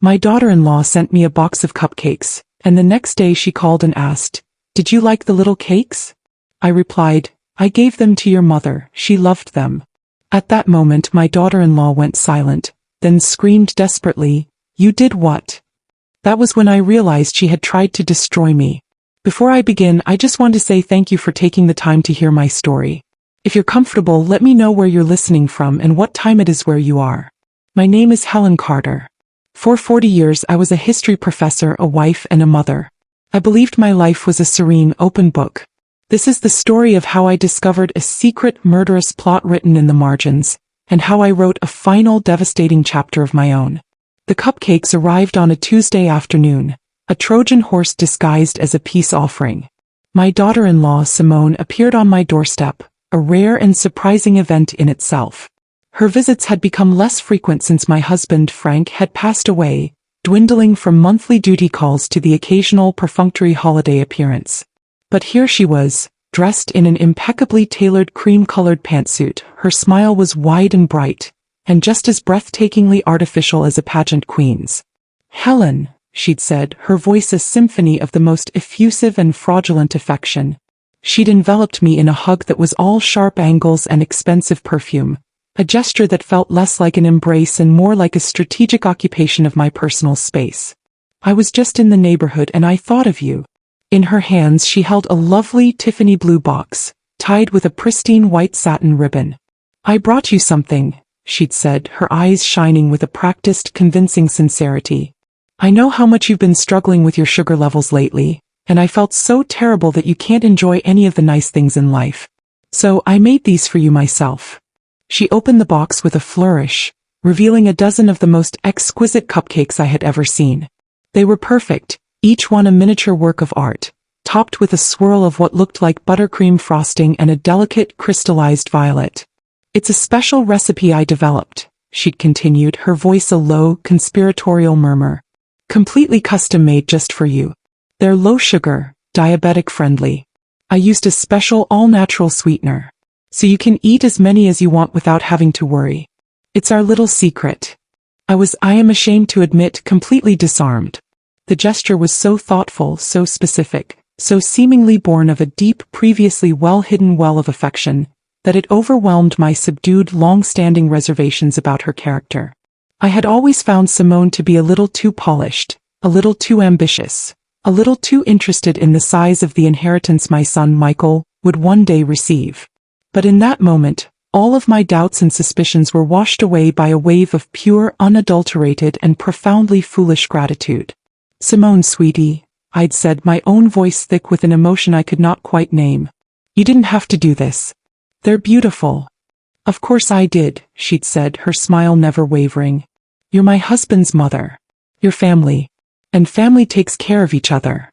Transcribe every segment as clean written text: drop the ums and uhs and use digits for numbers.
My daughter-in-law sent me a box of cupcakes, and the next day she called and asked, "Did you like the little cakes?" I replied, "I gave them to your mother, she loved them." At that moment my daughter-in-law went silent, then screamed desperately, "You did what?" That was when I realized she had tried to destroy me. Before I begin, I just want to say thank you for taking the time to hear my story. If you're comfortable, let me know where you're listening from and what time it is where you are. My name is Helen Carter. For 40 years I was a history professor, a wife, and a mother. I believed my life was a serene, open book. This is the story of how I discovered a secret, murderous plot written in the margins, and how I wrote a final, devastating chapter of my own. The cupcakes arrived on a Tuesday afternoon, a Trojan horse disguised as a peace offering. My daughter-in-law, Simone, appeared on my doorstep, a rare and surprising event in itself. Her visits had become less frequent since my husband, Frank, had passed away, dwindling from monthly duty calls to the occasional perfunctory holiday appearance. But here she was, dressed in an impeccably tailored cream-colored pantsuit. Her smile was wide and bright, and just as breathtakingly artificial as a pageant queen's. "Helen," she'd said, her voice a symphony of the most effusive and fraudulent affection. She'd enveloped me in a hug that was all sharp angles and expensive perfume, a gesture that felt less like an embrace and more like a strategic occupation of my personal space. "I was just in the neighborhood and I thought of you." In her hands she held a lovely Tiffany blue box, tied with a pristine white satin ribbon. "I brought you something," she'd said, her eyes shining with a practiced, convincing sincerity. "I know how much you've been struggling with your sugar levels lately, and I felt so terrible that you can't enjoy any of the nice things in life. So I made these for you myself." She opened the box with a flourish, revealing a dozen of the most exquisite cupcakes I had ever seen. They were perfect, each one a miniature work of art, topped with a swirl of what looked like buttercream frosting and a delicate crystallized violet. "It's a special recipe I developed," she'd continued, her voice a low, conspiratorial murmur. "Completely custom-made just for you. They're low-sugar, diabetic-friendly. I used a special all-natural sweetener, so you can eat as many as you want without having to worry. It's our little secret." I am ashamed to admit, completely disarmed. The gesture was so thoughtful, so specific, so seemingly born of a deep, previously well-hidden well of affection, that it overwhelmed my subdued, long-standing reservations about her character. I had always found Simone to be a little too polished, a little too ambitious, a little too interested in the size of the inheritance my son Michael would one day receive. But in that moment, all of my doubts and suspicions were washed away by a wave of pure, unadulterated, and profoundly foolish gratitude. "Simone, sweetie," I'd said, my own voice thick with an emotion I could not quite name. "You didn't have to do this. They're beautiful." "Of course I did," she'd said, her smile never wavering. "You're my husband's mother. Your family. And family takes care of each other."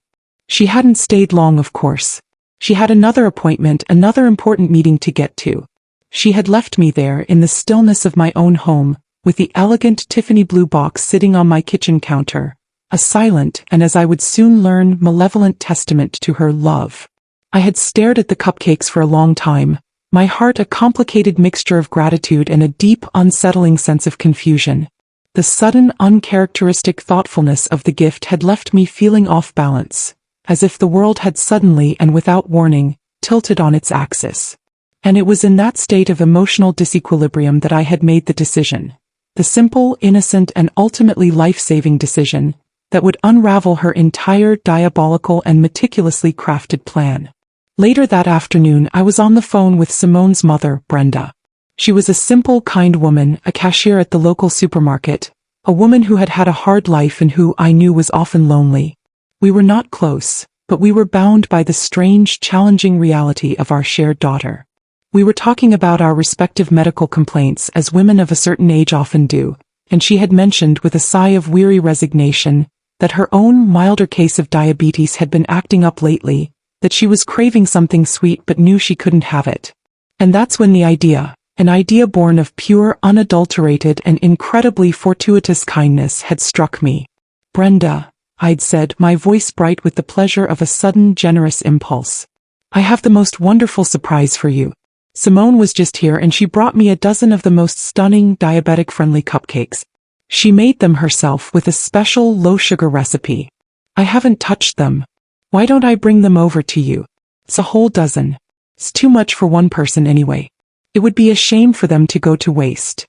She hadn't stayed long, of course. She had another appointment, another important meeting to get to. She had left me there in the stillness of my own home, with the elegant Tiffany blue box sitting on my kitchen counter, a silent and, as I would soon learn, malevolent testament to her love. I had stared at the cupcakes for a long time, my heart a complicated mixture of gratitude and a deep, unsettling sense of confusion. The sudden, uncharacteristic thoughtfulness of the gift had left me feeling off balance, as if the world had suddenly and without warning tilted on its axis. And it was in that state of emotional disequilibrium that I had made the decision, the simple, innocent, and ultimately life-saving decision, that would unravel her entire diabolical and meticulously crafted plan. Later that afternoon I was on the phone with Simone's mother, Brenda. She was a simple, kind woman, a cashier at the local supermarket, a woman who had had a hard life and who, I knew, was often lonely. We were not close, but we were bound by the strange, challenging reality of our shared daughter. We were talking about our respective medical complaints, as women of a certain age often do, and she had mentioned with a sigh of weary resignation that her own milder case of diabetes had been acting up lately, that she was craving something sweet but knew she couldn't have it. And that's when the idea, an idea born of pure, unadulterated, and incredibly fortuitous kindness, had struck me. "Brenda," I'd said, my voice bright with the pleasure of a sudden, generous impulse. "I have the most wonderful surprise for you. Simone was just here and she brought me a dozen of the most stunning, diabetic-friendly cupcakes. She made them herself with a special low-sugar recipe. I haven't touched them. Why don't I bring them over to you? It's a whole dozen. It's too much for one person anyway. It would be a shame for them to go to waste.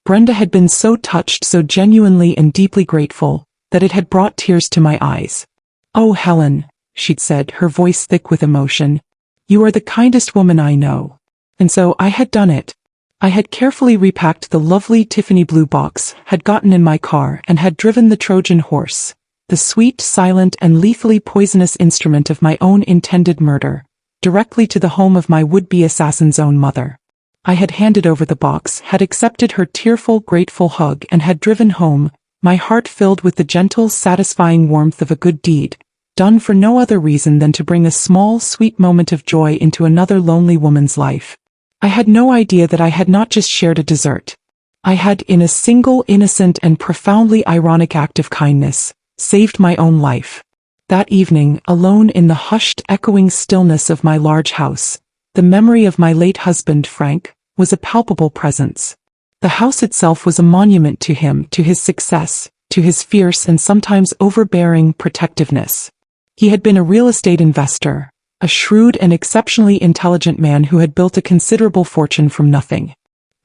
Brenda had been so touched, so genuinely and deeply grateful, that it had brought tears to my eyes. "Oh, Helen," she'd said, her voice thick with emotion, "you are the kindest woman I know." And so I had done it. I had carefully repacked the lovely Tiffany blue box, had gotten in my car, and had driven the Trojan horse, the sweet, silent, and lethally poisonous instrument of my own intended murder, directly to the home of my would-be assassin's own mother. I had handed over the box, had accepted her tearful, grateful hug, and had driven home, my heart filled with the gentle, satisfying warmth of a good deed, done for no other reason than to bring a small, sweet moment of joy into another lonely woman's life. I had no idea that I had not just shared a dessert. I had, in a single, innocent, and profoundly ironic act of kindness, saved my own life. That evening, alone in the hushed, echoing stillness of my large house, the memory of my late husband, Frank, was a palpable presence. The house itself was a monument to him, to his success, to his fierce and sometimes overbearing protectiveness. He had been a real estate investor, a shrewd and exceptionally intelligent man who had built a considerable fortune from nothing.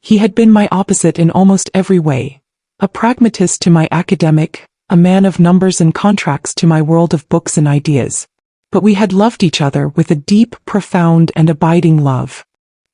He had been my opposite in almost every way, a pragmatist to my academic, a man of numbers and contracts to my world of books and ideas. But we had loved each other with a deep, profound, and abiding love.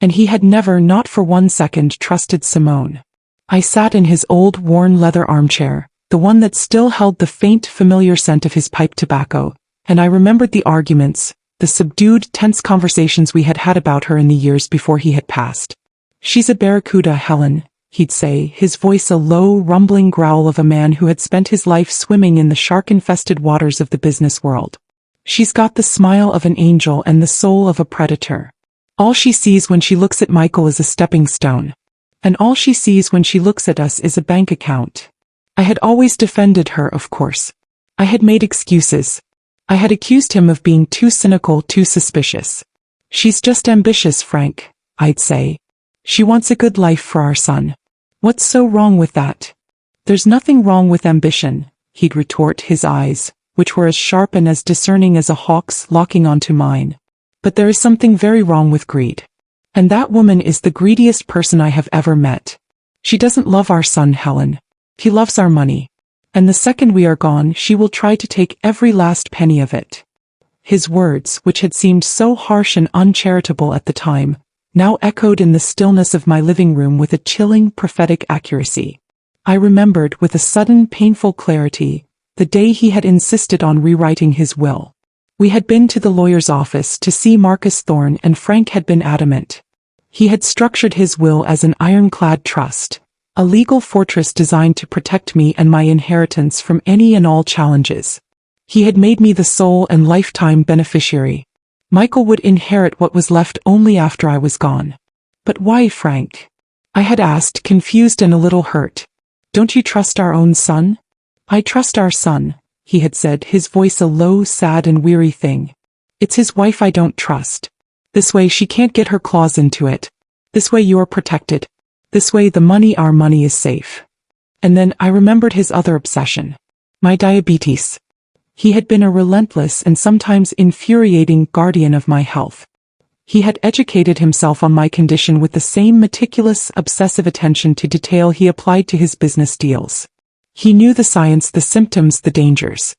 And he had never, not for one second, trusted Simone. I sat in his old, worn leather armchair, the one that still held the faint, familiar scent of his pipe tobacco, and I remembered the arguments, the subdued, tense conversations we had had about her in the years before he had passed. "She's a barracuda, Helen," he'd say, his voice a low, rumbling growl of a man who had spent his life swimming in the shark-infested waters of the business world. "She's got the smile of an angel and the soul of a predator. All she sees when she looks at Michael is a stepping stone. And all she sees when she looks at us is a bank account." I had always defended her, of course. I had made excuses. I had accused him of being too cynical, too suspicious. "She's just ambitious, Frank," I'd say. "She wants a good life for our son. What's so wrong with that?" "There's nothing wrong with ambition," he'd retort, his eyes, which were as sharp and as discerning as a hawk's, locking onto mine. "But there is something very wrong with greed. And that woman is the greediest person I have ever met. She doesn't love our son, Helen. He loves our money. And the second we are gone, she will try to take every last penny of it." His words, which had seemed so harsh and uncharitable at the time, now echoed in the stillness of my living room with a chilling, prophetic accuracy. I remembered, with a sudden, painful clarity, the day he had insisted on rewriting his will. We had been to the lawyer's office to see Marcus Thorne, and Frank had been adamant. He had structured his will as an ironclad trust, a legal fortress designed to protect me and my inheritance from any and all challenges. He had made me the sole and lifetime beneficiary. Michael would inherit what was left only after I was gone. "But why, Frank?" I had asked, confused and a little hurt. "Don't you trust our own son?" "I trust our son," he had said, his voice a low, sad and weary thing. "It's his wife I don't trust. This way she can't get her claws into it. This way you're protected. This way our money is safe." And then I remembered his other obsession. My diabetes. He had been a relentless and sometimes infuriating guardian of my health. He had educated himself on my condition with the same meticulous, obsessive attention to detail he applied to his business deals. He knew the science, the symptoms, the dangers.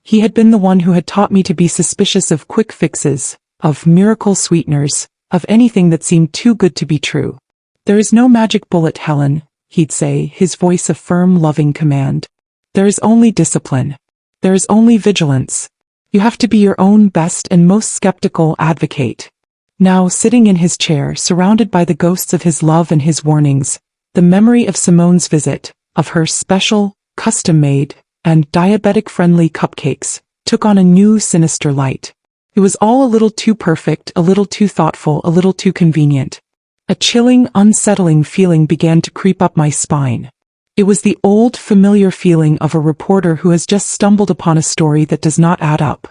He had been the one who had taught me to be suspicious of quick fixes, of miracle sweeteners, of anything that seemed too good to be true. "There is no magic bullet, Helen," he'd say, his voice a firm, loving command. "There is only discipline. There is only vigilance. You have to be your own best and most skeptical advocate." Now, sitting in his chair, surrounded by the ghosts of his love and his warnings, the memory of Simone's visit, of her special, custom-made, and diabetic-friendly cupcakes, took on a new, sinister light. It was all a little too perfect, a little too thoughtful, a little too convenient. A chilling, unsettling feeling began to creep up my spine. It was the old, familiar feeling of a reporter who has just stumbled upon a story that does not add up.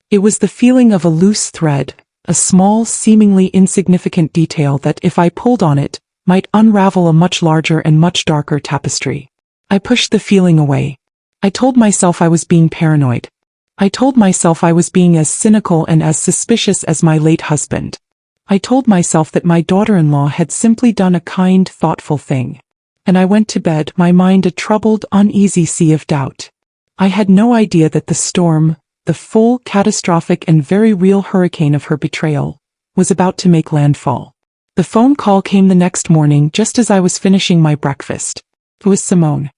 It was the feeling of a loose thread, a small, seemingly insignificant detail that, if I pulled on it, might unravel a much larger and much darker tapestry. I pushed the feeling away. I told myself I was being paranoid. I told myself I was being as cynical and as suspicious as my late husband. I told myself that my daughter-in-law had simply done a kind, thoughtful thing. And I went to bed, my mind a troubled, uneasy sea of doubt. I had no idea that the storm, the full, catastrophic and very real hurricane of her betrayal, was about to make landfall. The phone call came the next morning just as I was finishing my breakfast. It was Simone.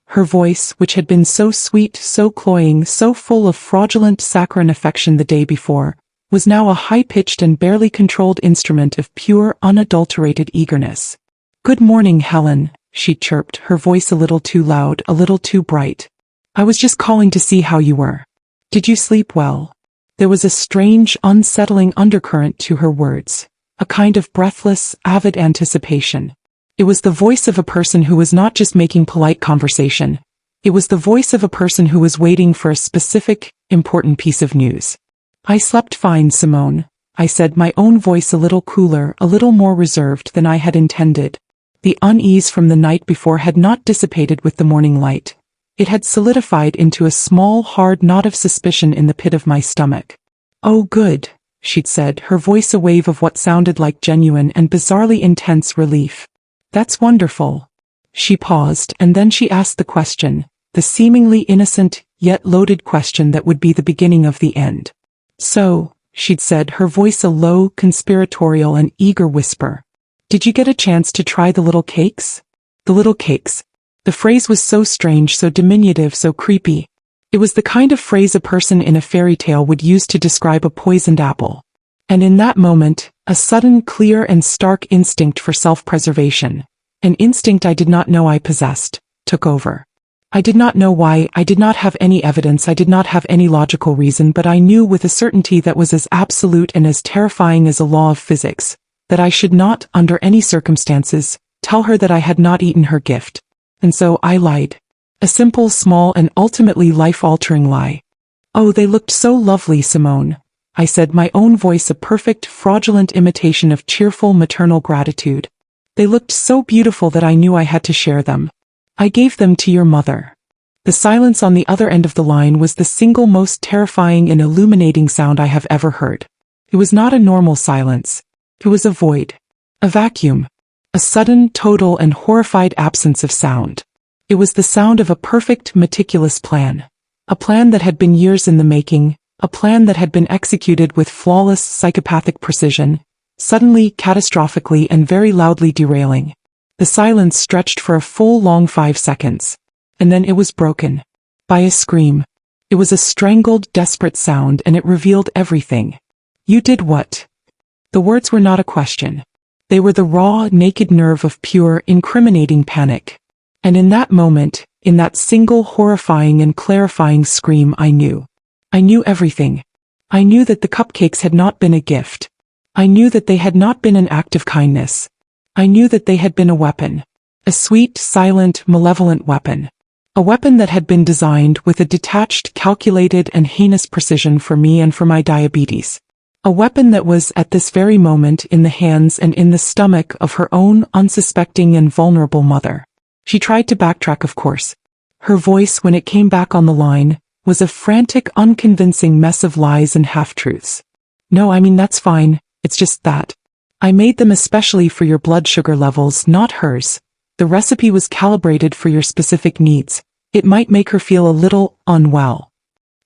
Her voice, which had been so sweet, so cloying, so full of fraudulent saccharine affection the day before, was now a high-pitched and barely controlled instrument of pure, unadulterated eagerness. "Good morning, Helen," she chirped, her voice a little too loud, a little too bright. "I was just calling to see how you were. Did you sleep well?" There was a strange, unsettling undercurrent to her words, a kind of breathless, avid anticipation. It was the voice of a person who was not just making polite conversation. It was the voice of a person who was waiting for a specific, important piece of news. "I slept fine, Simone," I said, my own voice a little cooler, a little more reserved than I had intended. The unease from the night before had not dissipated with the morning light. It had solidified into a small, hard knot of suspicion in the pit of my stomach. "Oh, good," she'd said, her voice a wave of what sounded like genuine and bizarrely intense relief. "That's wonderful." She paused, and then she asked the question, the seemingly innocent, yet loaded question that would be the beginning of the end. "So," she'd said, her voice a low, conspiratorial and eager whisper, "did you get a chance to try the little cakes?" The little cakes. The phrase was so strange, so diminutive, so creepy. It was the kind of phrase a person in a fairy tale would use to describe a poisoned apple. And in that moment, a sudden, clear and stark instinct for self-preservation, an instinct I did not know I possessed, took over. I did not know why, I did not have any evidence, I did not have any logical reason, but I knew with a certainty that was as absolute and as terrifying as a law of physics, that I should not, under any circumstances, tell her that I had not eaten her gift. And so I lied. A simple, small and ultimately life-altering lie. "Oh, they looked so lovely, Simone," I said, my own voice a perfect, fraudulent imitation of cheerful maternal gratitude. "They looked so beautiful that I knew I had to share them. I gave them to your mother." The silence on the other end of the line was the single most terrifying and illuminating sound I have ever heard. It was not a normal silence. It was a void. A vacuum. A sudden, total and horrified absence of sound. It was the sound of a perfect, meticulous plan. A plan that had been years in the making, a plan that had been executed with flawless, psychopathic precision, suddenly, catastrophically and very loudly derailing. The silence stretched for a full long 5 seconds. And then it was broken. By a scream. It was a strangled, desperate sound, and it revealed everything. "You did what?" The words were not a question. They were the raw, naked nerve of pure, incriminating panic. And in that moment, in that single horrifying and clarifying scream, I knew. I knew everything. I knew that the cupcakes had not been a gift. I knew that they had not been an act of kindness. I knew that they had been a weapon. A sweet, silent, malevolent weapon. A weapon that had been designed with a detached, calculated and heinous precision for me and for my diabetes. A weapon that was, at this very moment, in the hands and in the stomach of her own unsuspecting and vulnerable mother. She tried to backtrack, of course. Her voice, when it came back on the line, was a frantic, unconvincing mess of lies and half-truths. "No, I mean that's fine, it's just that. I made them especially for your blood sugar levels, not hers. The recipe was calibrated for your specific needs. It might make her feel a little unwell."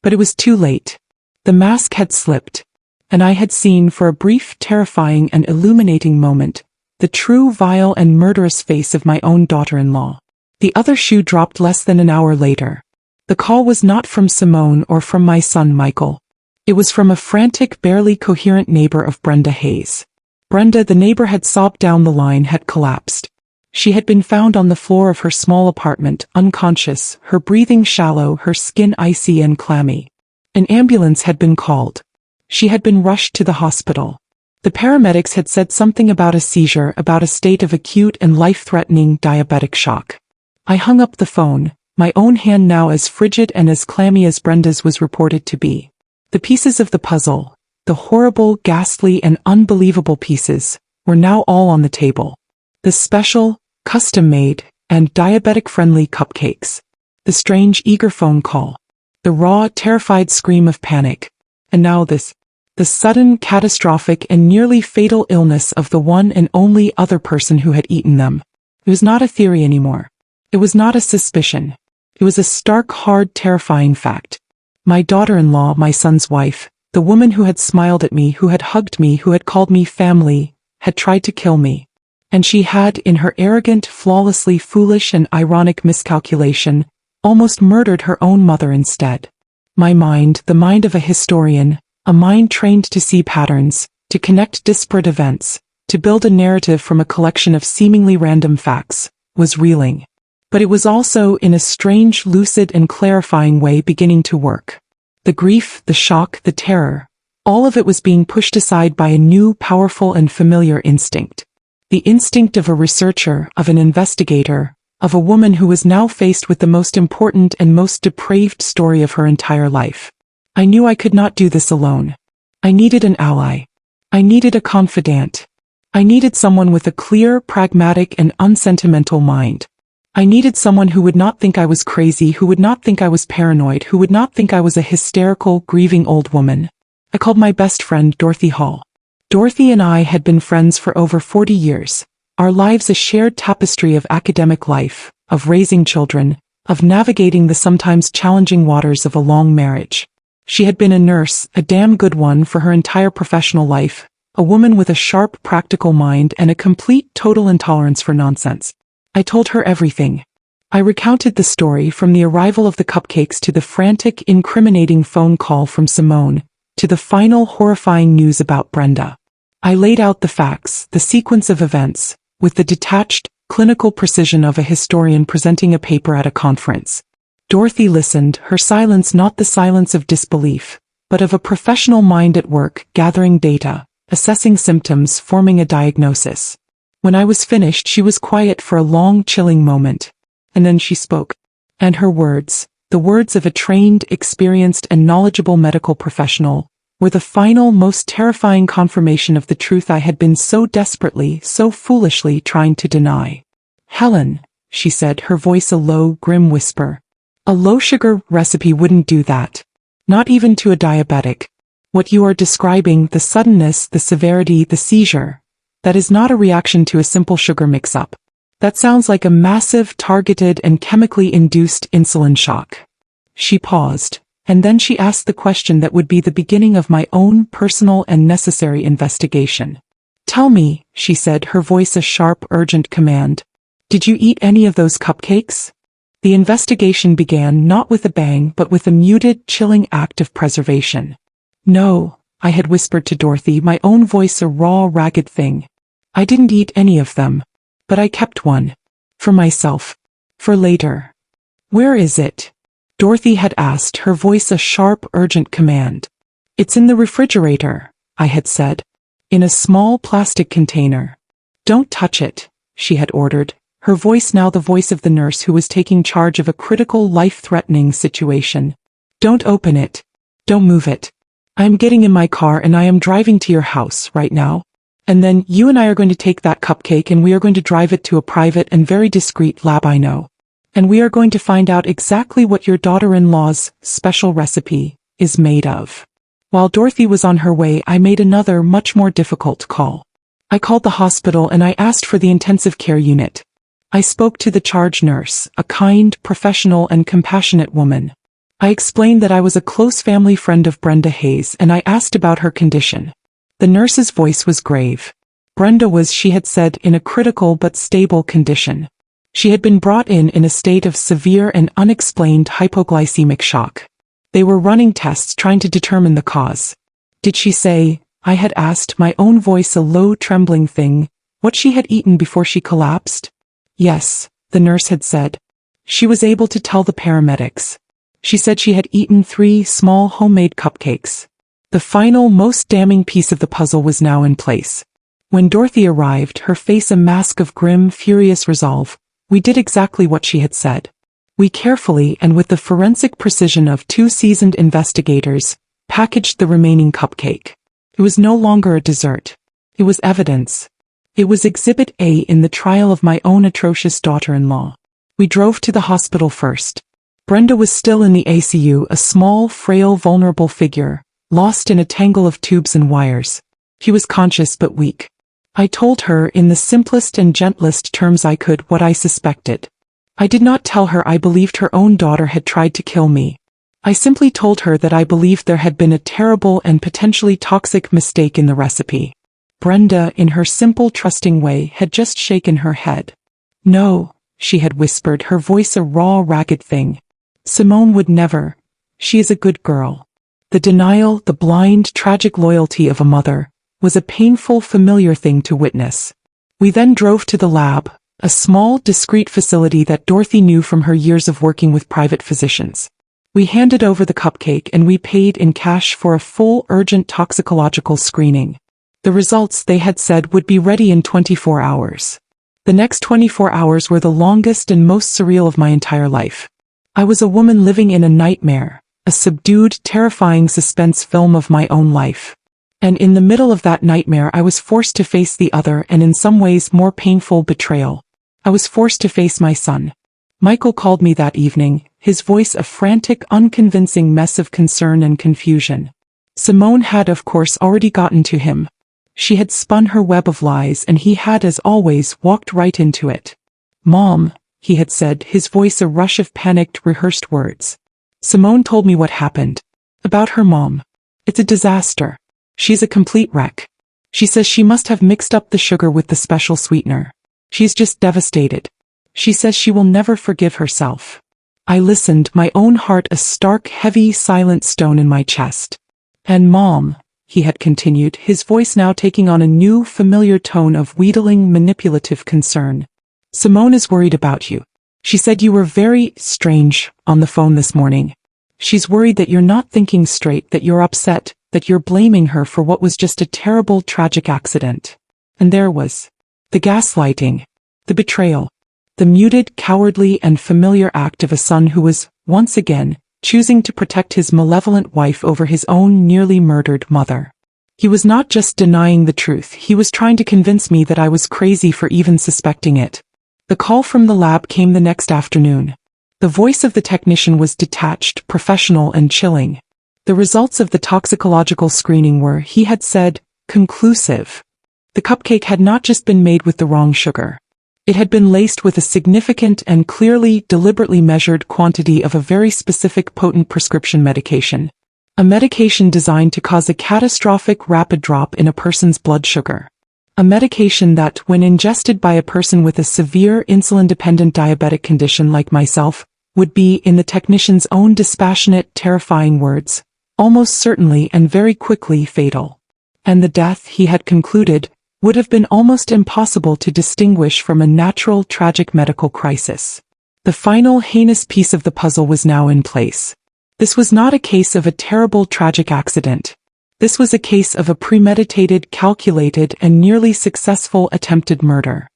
But it was too late. The mask had slipped. And I had seen, for a brief, terrifying and illuminating moment, the true, vile and murderous face of my own daughter-in-law. The other shoe dropped less than an hour later. The call was not from Simone or from my son Michael. It was from a frantic, barely coherent neighbor of Brenda Hayes. Brenda, the neighbor, had sobbed down the line, had collapsed. She had been found on the floor of her small apartment, unconscious, her breathing shallow, her skin icy and clammy. An ambulance had been called. She had been rushed to the hospital. The paramedics had said something about a seizure, about a state of acute and life-threatening diabetic shock. I hung up the phone, my own hand now as frigid and as clammy as Brenda's was reported to be. The pieces of the puzzle, the horrible, ghastly and unbelievable pieces, were now all on the table. The special, custom-made, and diabetic-friendly cupcakes. The strange, eager phone call. The raw, terrified scream of panic. And now this. The sudden, catastrophic and nearly fatal illness of the one and only other person who had eaten them. It was not a theory anymore. It was not a suspicion. It was a stark, hard, terrifying fact. My daughter-in-law, my son's wife, the woman who had smiled at me, who had hugged me, who had called me family, had tried to kill me. And she had, in her arrogant, flawlessly foolish and ironic miscalculation, almost murdered her own mother instead. My mind, the mind of a historian, a mind trained to see patterns, to connect disparate events, to build a narrative from a collection of seemingly random facts, was reeling. But it was also, in a strange, lucid and clarifying way, beginning to work. The grief, the shock, the terror, all of it was being pushed aside by a new, powerful and familiar instinct. The instinct of a researcher, of an investigator, of a woman who was now faced with the most important and most depraved story of her entire life. I knew I could not do this alone. I needed an ally. I needed a confidant. I needed someone with a clear, pragmatic and unsentimental mind. I needed someone who would not think I was crazy, who would not think I was paranoid, who would not think I was a hysterical, grieving old woman. I called my best friend Dorothy Hall. Dorothy and I had been friends for over 40 years, our lives a shared tapestry of academic life, of raising children, of navigating the sometimes challenging waters of a long marriage. She had been a nurse, a damn good one, for her entire professional life, a woman with a sharp, practical mind and a complete, total intolerance for nonsense. I told her everything. I recounted the story from the arrival of the cupcakes to the frantic, incriminating phone call from Simone, to the final horrifying news about Brenda. I laid out the facts, the sequence of events, with the detached, clinical precision of a historian presenting a paper at a conference. Dorothy listened, her silence not the silence of disbelief, but of a professional mind at work, gathering data, assessing symptoms, forming a diagnosis. When I was finished, she was quiet for a long, chilling moment. And then she spoke. And her words, the words of a trained, experienced, and knowledgeable medical professional, were the final, most terrifying confirmation of the truth I had been so desperately, so foolishly trying to deny. "Helen," she said, her voice a low, grim whisper. "A low-sugar recipe wouldn't do that. Not even to a diabetic. What you are describing, the suddenness, the severity, the seizure, that is not a reaction to a simple sugar mix-up. That sounds like a massive, targeted, and chemically induced insulin shock." She paused, and then she asked the question that would be the beginning of my own personal and necessary investigation. "Tell me," she said, her voice a sharp, urgent command, "did you eat any of those cupcakes?" The investigation began not with a bang but with a muted, chilling act of preservation. "No," I had whispered to Dorothy, my own voice a raw, ragged thing. "I didn't eat any of them. But I kept one. For myself. For later." "Where is it?" Dorothy had asked, her voice a sharp, urgent command. "It's in the refrigerator," I had said. "In a small plastic container." "Don't touch it," she had ordered, her voice now the voice of the nurse who was taking charge of a critical, life-threatening situation. "Don't open it. Don't move it. I am getting in my car and I am driving to your house right now. And then you and I are going to take that cupcake and we are going to drive it to a private and very discreet lab I know. And we are going to find out exactly what your daughter-in-law's special recipe is made of." While Dorothy was on her way, I made another, much more difficult call. I called the hospital and I asked for the intensive care unit. I spoke to the charge nurse, a kind, professional and compassionate woman. I explained that I was a close family friend of Brenda Hayes and I asked about her condition. The nurse's voice was grave. Brenda was, she had said, in a critical but stable condition. She had been brought in a state of severe and unexplained hypoglycemic shock. They were running tests trying to determine the cause. "Did she say," I had asked, my own voice a low, trembling thing, "what she had eaten before she collapsed?" "Yes," the nurse had said. She was able to tell the paramedics. She said she had eaten 3 small homemade cupcakes. The final, most damning piece of the puzzle was now in place. When Dorothy arrived, her face a mask of grim, furious resolve, we did exactly what she had said. We carefully, and with the forensic precision of 2 seasoned investigators, packaged the remaining cupcake. It was no longer a dessert. It was evidence. It was Exhibit A in the trial of my own atrocious daughter-in-law. We drove to the hospital first. Brenda was still in the ICU, a small, frail, vulnerable figure, lost in a tangle of tubes and wires. She was conscious but weak. I told her in the simplest and gentlest terms I could what I suspected. I did not tell her I believed her own daughter had tried to kill me. I simply told her that I believed there had been a terrible and potentially toxic mistake in the recipe. Brenda, in her simple, trusting way, had just shaken her head. "No," she had whispered, her voice a raw, ragged thing. "Simone would never. She is a good girl." The denial, the blind, tragic loyalty of a mother, was a painful, familiar thing to witness. We then drove to the lab, a small, discreet facility that Dorothy knew from her years of working with private physicians. We handed over the cupcake and we paid in cash for a full, urgent toxicological screening. The results, they had said, would be ready in 24 hours. The next 24 hours were the longest and most surreal of my entire life. I was a woman living in a nightmare, a subdued, terrifying suspense film of my own life. And in the middle of that nightmare I was forced to face the other and in some ways more painful betrayal. I was forced to face my son. Michael called me that evening, his voice a frantic, unconvincing mess of concern and confusion. Simone had, of course, already gotten to him. She had spun her web of lies and he had, as always, walked right into it. "Mom," he had said, his voice a rush of panicked, rehearsed words. "Simone told me what happened. About her mom. It's a disaster. She's a complete wreck. She says she must have mixed up the sugar with the special sweetener. She's just devastated. She says she will never forgive herself." I listened, my own heart a stark, heavy, silent stone in my chest. "And Mom," he had continued, his voice now taking on a new, familiar tone of wheedling, manipulative concern. "Simone is worried about you. She said you were very strange on the phone this morning. She's worried that you're not thinking straight, that you're upset, that you're blaming her for what was just a terrible, tragic accident." And there was the gaslighting, the betrayal, the muted, cowardly, and familiar act of a son who was, once again, choosing to protect his malevolent wife over his own nearly murdered mother. He was not just denying the truth, he was trying to convince me that I was crazy for even suspecting it. The call from the lab came the next afternoon. The voice of the technician was detached, professional, and chilling. The results of the toxicological screening were, he had said, conclusive. The cupcake had not just been made with the wrong sugar. It had been laced with a significant and clearly, deliberately measured quantity of a very specific potent prescription medication. A medication designed to cause a catastrophic rapid drop in a person's blood sugar. A medication that, when ingested by a person with a severe insulin-dependent diabetic condition like myself, would be, in the technician's own dispassionate, terrifying words, almost certainly and very quickly fatal. And the death, he had concluded, would have been almost impossible to distinguish from a natural, tragic medical crisis. The final, heinous piece of the puzzle was now in place. This was not a case of a terrible, tragic accident. This was a case of a premeditated, calculated, and nearly successful attempted murder.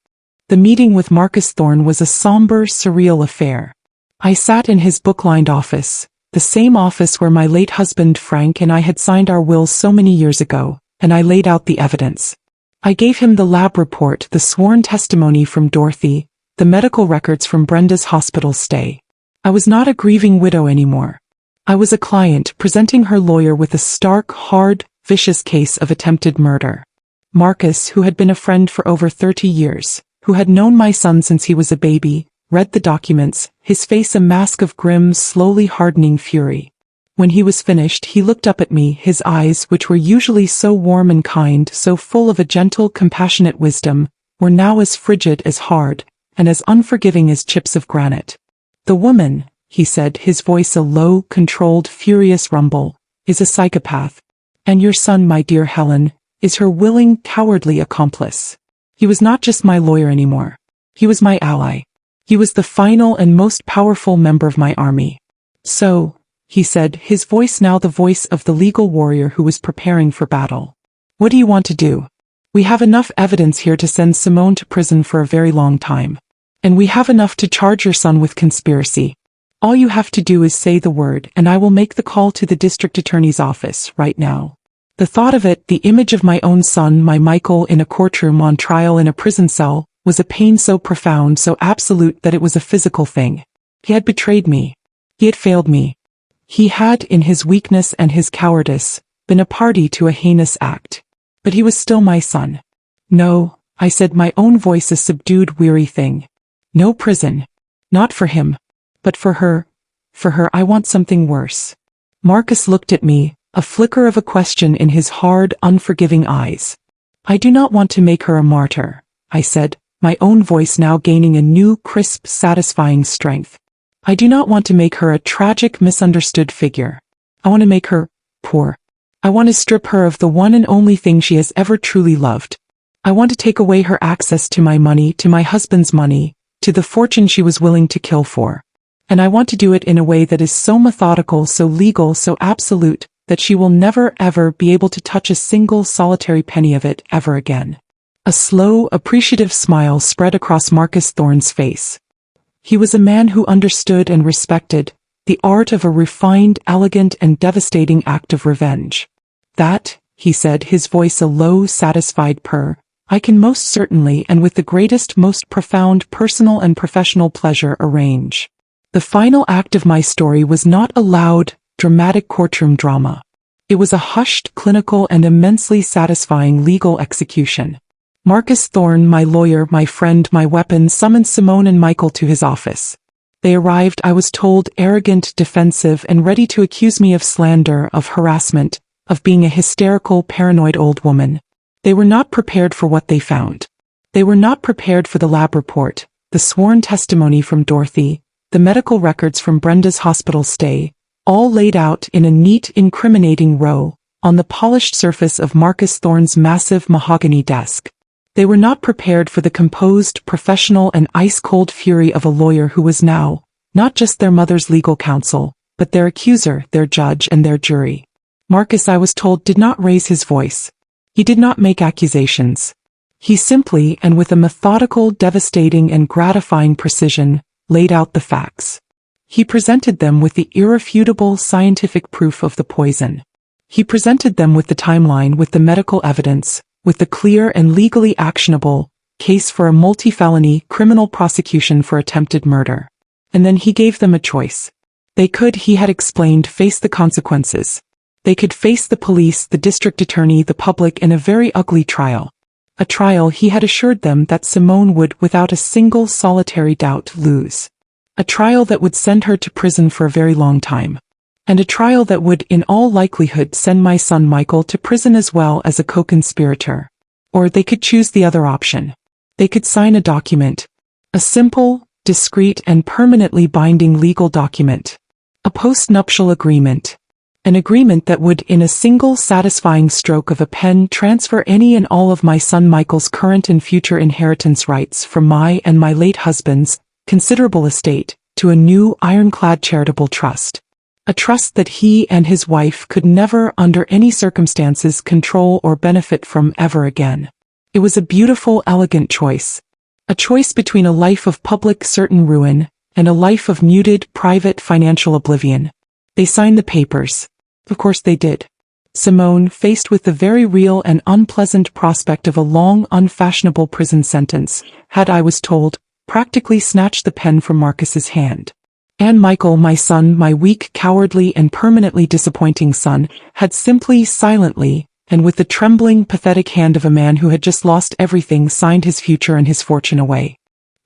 The meeting with Marcus Thorne was a somber, surreal affair. I sat in his book-lined office, the same office where my late husband Frank and I had signed our wills so many years ago, and I laid out the evidence. I gave him the lab report, the sworn testimony from Dorothy, the medical records from Brenda's hospital stay. I was not a grieving widow anymore. I was a client, presenting her lawyer with a stark, hard, vicious case of attempted murder. Marcus, who had been a friend for over 30 years, who had known my son since he was a baby, read the documents, his face a mask of grim, slowly hardening fury. When he was finished, he looked up at me, his eyes, which were usually so warm and kind, so full of a gentle, compassionate wisdom, were now as frigid, as hard, and as unforgiving as chips of granite. "The woman," he said, his voice a low, controlled, furious rumble, "is a psychopath. And your son, my dear Helen, is her willing, cowardly accomplice." He was not just my lawyer anymore. He was my ally. He was the final and most powerful member of my army. "So," he said, his voice now the voice of the legal warrior who was preparing for battle, "what do you want to do? We have enough evidence here to send Simone to prison for a very long time. And we have enough to charge your son with conspiracy. All you have to do is say the word, and I will make the call to the district attorney's office right now." The thought of it, the image of my own son, my Michael, in a courtroom on trial in a prison cell, was a pain so profound, so absolute that it was a physical thing. He had betrayed me. He had failed me. He had, in his weakness and his cowardice, been a party to a heinous act. But he was still my son. No, I said, my own voice a subdued, weary thing. No prison. Not for him. But for her. For her I want something worse. Marcus looked at me, a flicker of a question in his hard, unforgiving eyes. I do not want to make her a martyr, I said, my own voice now gaining a new, crisp, satisfying strength. I do not want to make her a tragic, misunderstood figure. I want to make her poor. I want to strip her of the one and only thing she has ever truly loved. I want to take away her access to my money, to my husband's money, to the fortune she was willing to kill for. And I want to do it in a way that is so methodical, so legal, so absolute, that she will never ever be able to touch a single solitary penny of it ever again. A slow, appreciative smile spread across Marcus Thorne's face. He was a man who understood and respected the art of a refined, elegant, and devastating act of revenge. That, he said, his voice a low, satisfied purr, I can most certainly and with the greatest, most profound personal and professional pleasure arrange. The final act of my story was not a loud, dramatic courtroom drama. It was a hushed, clinical, and immensely satisfying legal execution. Marcus Thorne, my lawyer, my friend, my weapon, summoned Simone and Michael to his office. They arrived, I was told, arrogant, defensive, and ready to accuse me of slander, of harassment, of being a hysterical, paranoid old woman. They were not prepared for what they found. They were not prepared for the lab report, the sworn testimony from Dorothy, the medical records from Brenda's hospital stay, all laid out in a neat, incriminating row, on the polished surface of Marcus Thorne's massive mahogany desk. They were not prepared for the composed, professional, and ice-cold fury of a lawyer who was now, not just their mother's legal counsel, but their accuser, their judge, and their jury. Marcus, I was told, did not raise his voice. He did not make accusations. He simply, and with a methodical, devastating, and gratifying precision, laid out the facts. He presented them with the irrefutable scientific proof of the poison. He presented them with the timeline, with the medical evidence, with the clear and legally actionable case for a multi-felony criminal prosecution for attempted murder. And then he gave them a choice. They could, he had explained, face the consequences. They could face the police, the district attorney, the public in a very ugly trial. A trial he had assured them that Simone would, without a single solitary doubt, lose. A trial that would send her to prison for a very long time. And a trial that would, in all likelihood, send my son Michael to prison as well as a co-conspirator. Or they could choose the other option. They could sign a document. A simple, discreet, and permanently binding legal document. A post-nuptial agreement. An agreement that would, in a single satisfying stroke of a pen, transfer any and all of my son Michael's current and future inheritance rights from my and my late husband's considerable estate to a new, ironclad charitable trust. A trust that he and his wife could never, under any circumstances, control or benefit from ever again. It was a beautiful, elegant choice. A choice between a life of public certain ruin and a life of muted, private financial oblivion. They signed the papers. Of course they did. Simone, faced with the very real and unpleasant prospect of a long, unfashionable prison sentence, had, I was told, practically snatched the pen from Marcus's hand. And Michael, my son, my weak, cowardly, and permanently disappointing son, had simply, silently, and with the trembling, pathetic hand of a man who had just lost everything, signed his future and his fortune away.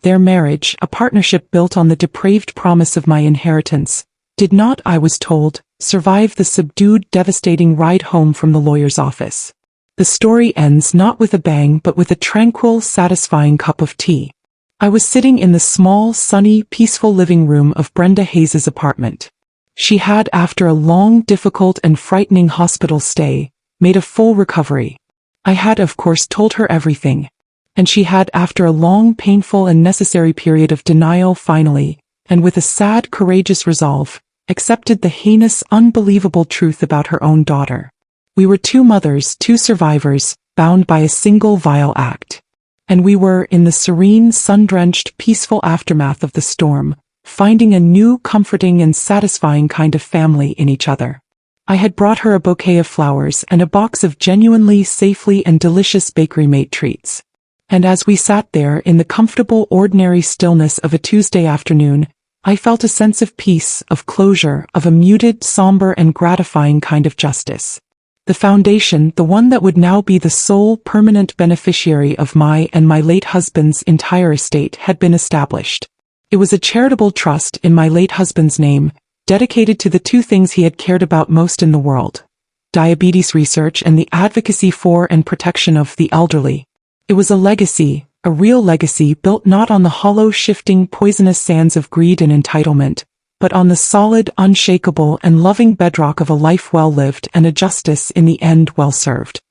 Their marriage, a partnership built on the depraved promise of my inheritance, did not, I was told, survive the subdued, devastating ride home from the lawyer's office. The story ends not with a bang but with a tranquil, satisfying cup of tea. I was sitting in the small, sunny, peaceful living room of Brenda Hayes's apartment. She had, after a long, difficult, and frightening hospital stay, made a full recovery. I had, of course, told her everything. And she had, after a long, painful, and necessary period of denial, finally, and with a sad, courageous resolve, accepted the heinous, unbelievable truth about her own daughter. We were two mothers, two survivors, bound by a single vile act. And we were, in the serene, sun-drenched, peaceful aftermath of the storm, finding a new, comforting, and satisfying kind of family in each other. I had brought her a bouquet of flowers and a box of genuinely, safely, and delicious bakery-made treats. And as we sat there in the comfortable, ordinary stillness of a Tuesday afternoon, I felt a sense of peace, of closure, of a muted, somber and gratifying kind of justice. The foundation, the one that would now be the sole permanent beneficiary of my and my late husband's entire estate, had been established. It was a charitable trust in my late husband's name, dedicated to the two things he had cared about most in the world: diabetes research and the advocacy for and protection of the elderly. It was a legacy, a real legacy built not on the hollow, shifting, poisonous sands of greed and entitlement, but on the solid, unshakable, and loving bedrock of a life well lived and a justice in the end well served.